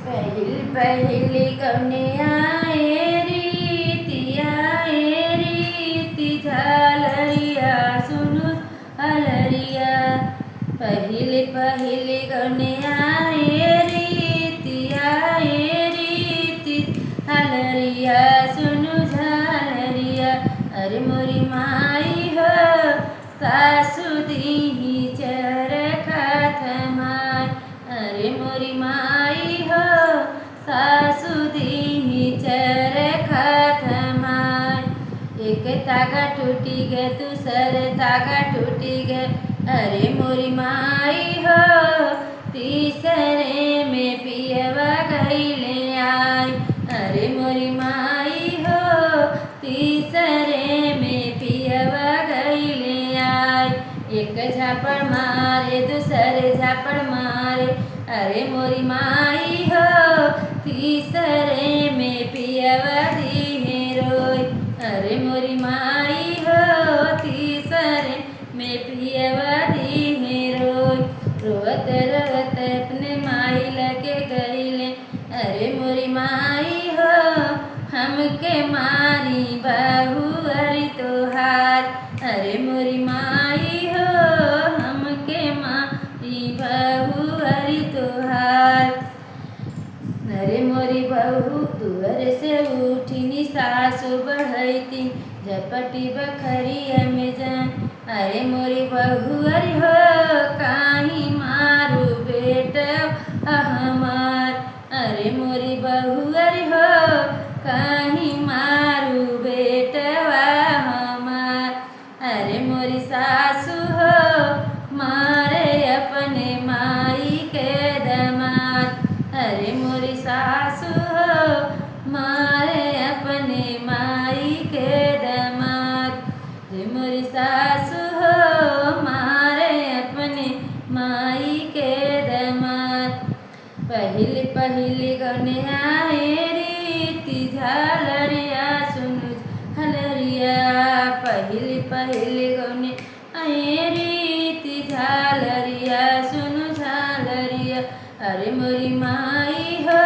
पहिल पहिल कन्या रीति झालरिया सुनु हलरिया। पहिल पहिल कन्या रीति हलरिया सुनु झालरिया। अरे मोरी माई हो सासु दीही चरखा थमाय। अरे मोरी माई हो सासु दीही चरखा थमाय। एक तागा टूटी गे दूसर तागा टूटी गे। अरे मोरी माई हो तीसरे में पियवा गईले आय। अरे मोरी माई हो तीसरे में पियवा गईले आय। एक झापड़ मारे दूसरे झापड़ मारे। अरे मोरी माई हो तीसरे में पियवा दीहे रोय। अरे मोरी माई हो तीसरे में पियवा दीहे रोय। रोत रोत अपने माई लगे गईले। अरे मोरी माई हो हमके मारी बहू अरी तोहार। अरे मोरी माई हो हमके मारी बहू अरी तोहार। अरे मोरी बहू दुअर से उठिनी सासु बढ़ैती झपटी बखरिया में जान। अरे मोरी बहू अरे हो काहीं मारू बेटा हमार। अरे मोरी बहू अरे हो काहीं मारू बेटवा हमार। अरे मोरी सासु हो मारे अपने माई के दमाद। अरे मोरी सासु हो मारे अपने माई के दमाद। अरे मोरी सासु हो मारे अपने माई के दमाद। पहिल पहिल कन्या रीति झालरिया सुनु हलरिया। पहिल पहिल कन्या रीति झालरिया सुनु झालरिया। अरे मोरी माई हो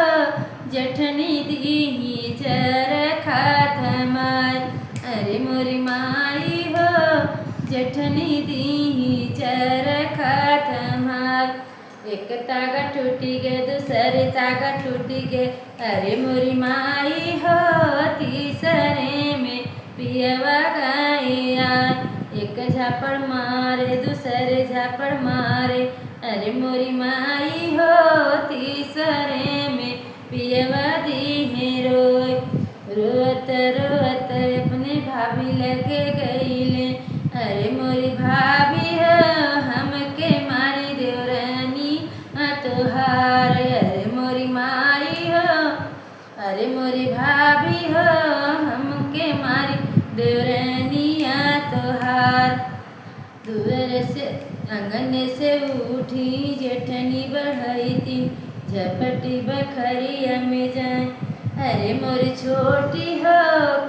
जठनी दीही चरखा थमाय। अरे मोरी माई हो जठनी दीही चरखा थमाय। एक तागा टूटी गे दूसरे तागा टूटी गे। अरे मोरी माई हो तीसरे में पियवा गईया। एक झापड़ मारे दूसरे झापड़ मारे। अरे मोरी माई हो तीसरे में पियवा दीहे रोय। रोत रोत अपने भाभी लगे गईले। अरे मोरी भाभी हो हमके मारी देवरानी तोहार। अरे मोरी माई हो अरे मोरी भाभी हो हमके मारी देवरानिया तोहार। दुअर से आंगन से उठी जेठनी बढ़ैती झपटी बखरिया में जाए। अरे मोरी छोटी हो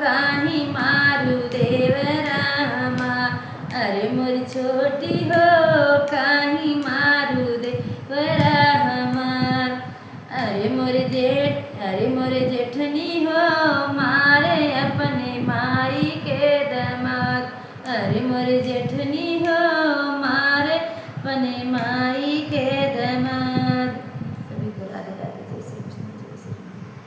काहीं मारू देवरा हमार। अरे मोरी छोटी हो काहीं मारू देवरा हमार। अरे मोरे जेठनी हो